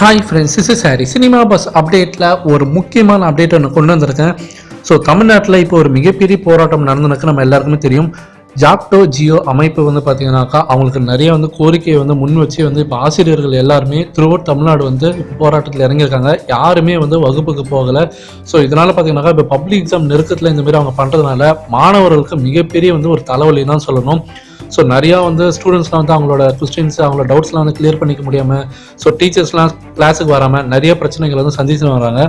Hi friends, this is Harry. Cinema bus அப்டேட்டில் ஒரு முக்கியமான அப்டேட் ஒன்று கொண்டு வந்திருக்கேன். ஸோ தமிழ்நாட்டில் இப்போ ஒரு மிகப்பெரிய போராட்டம் நடந்துருக்கு, நம்ம எல்லாருக்குமே தெரியும். ஜாக்டோ ஜியோ அமைப்பு வந்து பார்த்தீங்கன்னாக்கா அவங்களுக்கு நிறைய கோரிக்கையை முன் வச்சு இப்போ ஆசிரியர்கள் எல்லாருமே த்ரூஅவுட் தமிழ்நாடு இப்போ போராட்டத்தில் இறங்கியிருக்காங்க. யாருமே வகுப்புக்கு போகலை. ஸோ இதனால் பார்த்தீங்கன்னாக்கா இப்போ பப்ளிக் எக்ஸாம் நெருக்கத்தில் இந்தமாரி அவங்க பண்ணுறதுனால மாணவர்களுக்கு மிகப்பெரிய ஒரு தலைவலி தான் சொல்லணும். ஸோ நிறையா ஸ்டூடெண்ட்ஸ்லாம் அவங்களோட கொஸ்டின்ஸ், அவங்களோட டவுட்ஸ்லாம் கிளியர் பண்ணிக்க முடியாமல், ஸோ டீச்சர்ஸ்லாம் கிளாஸுக்கு வராமல் நிறைய பிரச்சனைகள் சந்திச்சு வராங்க.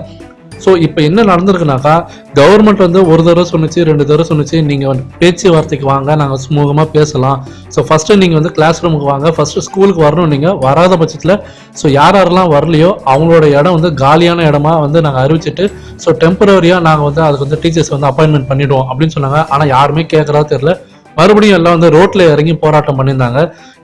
ஸோ இப்போ என்ன நடந்திருக்குனாக்கா, கவர்மெண்ட் ஒரு தடவை சொன்னிச்சு, 2 தடவை சொன்னிச்சு, நீங்கள் பேச்சுவார்த்தைக்கு வாங்க, நாங்கள் சுமூகமாக பேசலாம். ஸோ ஃபஸ்ட்டு நீங்கள் கிளாஸ் ரூமுக்கு வாங்க, ஃபஸ்ட்டு ஸ்கூலுக்கு வரணும். நீங்கள் வராத பட்சத்தில் ஸோ யாரெல்லாம் வரலையோ அவங்களோட இடம் காலியான இடமா நாங்கள் அறிவிச்சிட்டு ஸோ டெம்பரரியாக நாங்கள் அதுக்கு டீச்சர்ஸ் அப்பாயின்மெண்ட் பண்ணிவிடுவோம் அப்படின்னு சொன்னாங்க. ஆனால் யாருமே கேட்குறதா தெரியல. மறுபடியும் எல்லாம் ரோட்ல இறங்கி போராட்டம் பண்ணியிருந்தாங்க.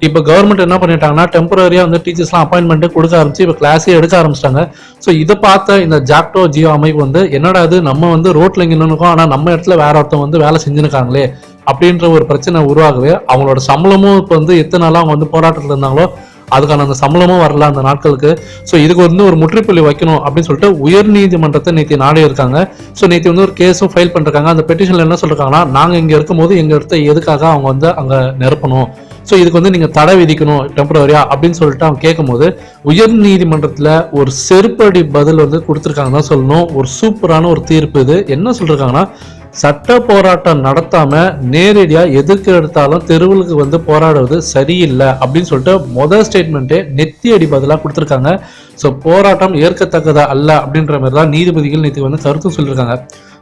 இப்போ கவர்மெண்ட் என்ன பண்ணிட்டாங்கன்னா, டெம்பரரியா டீச்சர்ஸ்லாம் அப்பாயின்மெண்ட் கொடுக்க ஆரம்பிச்சு இப்போ கிளாஸே எடுக்க ஆரம்பிச்சிட்டாங்க. ஸோ இதை பார்த்த இந்த ஜாக்டோ ஜியோ அமைப்பு என்னடா அது, நம்ம ரோட்ல இங்கே நின்னுக்கோம், ஆனால் நம்ம இடத்துல வேற ஒருத்தவங்க வேலை செஞ்சுருக்காங்களே அப்படின்ற ஒரு பிரச்சனை உருவாகவே அவங்களோட சம்பளமும் இப்போ எத்தனை நாளாக அவங்க போராட்டத்தில் இருந்தாங்களோ அதுக்கான அந்த சம்பளமும் வரல அந்த நாட்களுக்கு. ஸோ இதுக்கு ஒரு முற்றுப்புள்ளி வைக்கணும் அப்படின்னு சொல்லிட்டு உயர் நீதிமன்றத்தை நேற்று நாடி இருக்காங்க. ஸோ நேற்று ஒரு கேஸும் ஃபைல் பண்ணிருக்காங்க. அந்த பெட்டிஷன்ல என்ன சொல்றாங்கன்னா, நாங்கள் இங்கே இருக்கும்போது எங்க இடத்த எதுக்காக அவங்க அங்கே நிரப்பணும், ஸோ இதுக்கு நீங்கள் தடை விதிக்கணும் டெம்பரரியா அப்படின்னு சொல்லிட்டு அவங்க கேட்கும்போது உயர் நீதிமன்றத்தில் ஒரு செருப்படி பதில் கொடுத்துருக்காங்க தான் சொல்லணும். ஒரு சூப்பரான ஒரு தீர்ப்பு. இது என்ன சொல்றாங்கன்னா, சட்ட போராட்டம் நடத்தாம நேரடியா எதுக்கு எடுத்தாலும் தெருவுக்கு போராடுவது சரியில்லை அப்படின்னு சொல்லிட்டு முதல் ஸ்டேட்மெண்ட்டே நெத்தி அடி பதிலா கொடுத்துருக்காங்க. ஸோ போராட்டம் ஏற்கத்தக்கதா அல்ல அப்படின்ற மாதிரி தான் நீதிபதிகள் நேற்று கருத்து சொல்லியிருக்காங்க.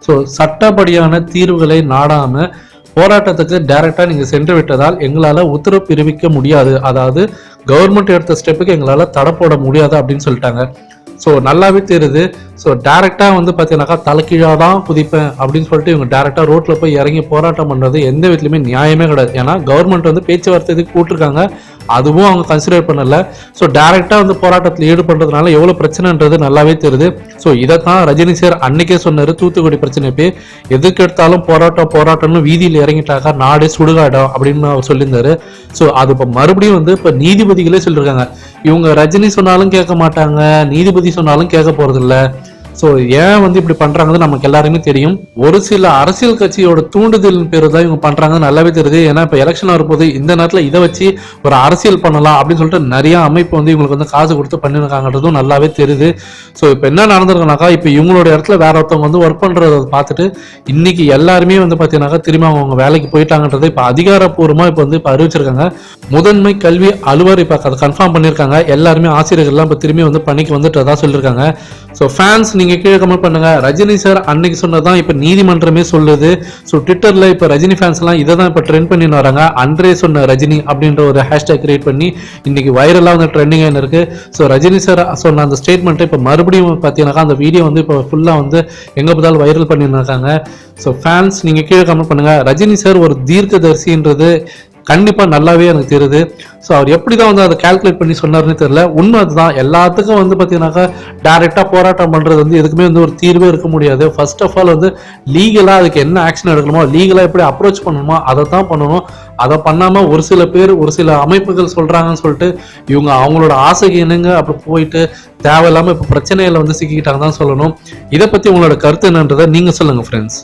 ஸோ சட்டப்படியான தீர்வுகளை நாடாம போராட்டத்துக்கு டைரக்டா நீங்க சென்று விட்டதால் எங்களால உத்தரவு பிறப்பிக்க முடியாது, அதாவது கவர்மெண்ட் எடுத்த ஸ்டெப்புக்கு எங்களால தடை போட முடியாது அப்படின்னு சொல்லிட்டாங்க. ஸோ நல்லாவே தெரியுது. ஸோ டேரெக்டாக பார்த்தீங்கன்னாக்கா தலைக்கீழாக தான் குதிப்பேன் அப்படின்னு சொல்லிட்டு இவங்க டேரெக்டாக ரோட்டில் போய் இறங்கி போராட்டம் பண்ணுறது எந்த விதத்துலையுமே நியாயமே கிடையாது. ஏன்னா கவர்மெண்ட் பேச்சுவார்த்தை கூட்டிருக்காங்க, அதுவும் அவங்க கன்சிடர் பண்ணல. ஸோ டேரெக்டாக போராட்டத்தில் ஈடுபடுறதுனால எவ்வளோ பிரச்சனைன்றது நல்லாவே தெரியுது. ஸோ இதைத்தான் ரஜினி சார் அன்னைக்கே சொன்னார், தூத்துக்குடி பிரச்சனை போய் எதுக்கு எடுத்தாலும் போராட்டம்னு வீதியில் இறங்கிட்டாக்கா நாடே சுடுகாடம் அப்படின்னு அவர் சொல்லியிருந்தாரு. ஸோ அது இப்போ மறுபடியும் இப்போ நீதிபதிகளே சொல்லியிருக்காங்க, இவங்க ரஜினி சொன்னாலும் கேட்க மாட்டாங்க, நீதிபதி சொன்னாலும் கேட்க போறது இல்லை. ஸோ ஏன் இப்படி பண்றாங்கன்னு நமக்கு எல்லாருமே தெரியும். ஒரு சில அரசியல் கட்சியோட தூண்டுதல் பேரு தான் இவங்க பண்றாங்கன்னு நல்லாவே தெரியுது. ஏன்னா இப்போ எலெக்ஷன் வரும்போது இந்த நேரத்தில் இதை வச்சு ஒரு அரசியல் பண்ணலாம் அப்படின்னு சொல்லிட்டு நிறைய அமைப்பு இவங்களுக்கு காசு கொடுத்து பண்ணிருக்காங்கன்றதும் நல்லாவே தெரியுது. ஸோ இப்போ என்ன நடந்திருக்குனாக்கா, இப்போ இவங்களோட இடத்துல வேற ஒருத்தவங்க ஒர்க் பண்றதை பார்த்துட்டு இன்னைக்கு எல்லாருமே பார்த்தீங்கன்னாக்கா திரும்ப அவங்க வேலைக்கு போயிட்டாங்கன்றதை இப்போ அதிகாரப்பூர்வமா இப்போ அறிவிச்சிருக்காங்க. முதன்மை கல்வி அலுவலர் இப்போ அதை கன்ஃபார்ம் பண்ணியிருக்காங்க. எல்லாருமே ஆசிரியர்கள்லாம் இப்போ திரும்பி பணிக்கு வந்துட்டதா சொல்லியிருக்காங்க. ஸோ ஃபேன்ஸ் நீங்க கீழே கமெண்ட் பண்ணுங்க. ரஜினி சார் அன்னைக்கு சொன்னதான் இப்ப நீதிமன்றமே சொல்லுது. ஸோ ட்விட்டர்ல இப்ப ரஜினி ஃபேன்ஸ் எல்லாம் இதை தான் இப்ப ட்ரெண்ட் பண்ணி வராங்க. அன்றே சொன்ன ரஜினி அப்படின்ற ஒரு ஹேஷ்டேக் கிரியேட் பண்ணி இன்னைக்கு வைரலா ட்ரெண்டிங் இருக்கு. ஸோ ரஜினி சார் சொன்ன அந்த ஸ்டேட்மெண்ட் இப்ப மறுபடியும் பாத்தீங்கன்னா அந்த வீடியோ இப்போ ஃபுல்லா எங்க பார்த்தாலும் வைரல் பண்ணிருக்காங்க. ஸோ ஃபேன்ஸ் நீங்க கீழே கமெண்ட் பண்ணுங்க. ரஜினி சார் ஒரு தீர்க்கதரிசின்றது கண்டிப்பா நல்லாவே எனக்கு தெரியுது. ஸோ அவர் எப்படிதான் அதை கால்குலேட் பண்ணி சொன்னார்னு தெரியல. உண்மை அதுதான். எல்லாத்துக்கும் பாத்தீங்கன்னாக்கா டைரக்டா போராட்டம் பண்றது எதுக்குமே ஒரு தீர்வே இருக்க முடியாது. ஃபர்ஸ்ட் ஆஃப் ஆல் லீகலா அதுக்கு என்ன ஆக்ஷன் எடுக்கணுமோ, லீகலா எப்படி அப்ரோச் பண்ணணுமோ அதை தான் பண்ணணும். அதை பண்ணாம ஒரு சில பேர் ஒரு சில அமைப்புகள் சொல்றாங்கன்னு சொல்லிட்டு இவங்க அவங்களோட ஆசைக்கு என்னங்க அப்படி போயிட்டு தேவையில்லாம இப்ப பிரச்சனையில சிக்கிக்கிட்டாங்க தான் சொல்லணும். இதை பத்தி உங்களோட கருத்து என்னன்றதை நீங்க சொல்லுங்க ஃப்ரெண்ட்ஸ்.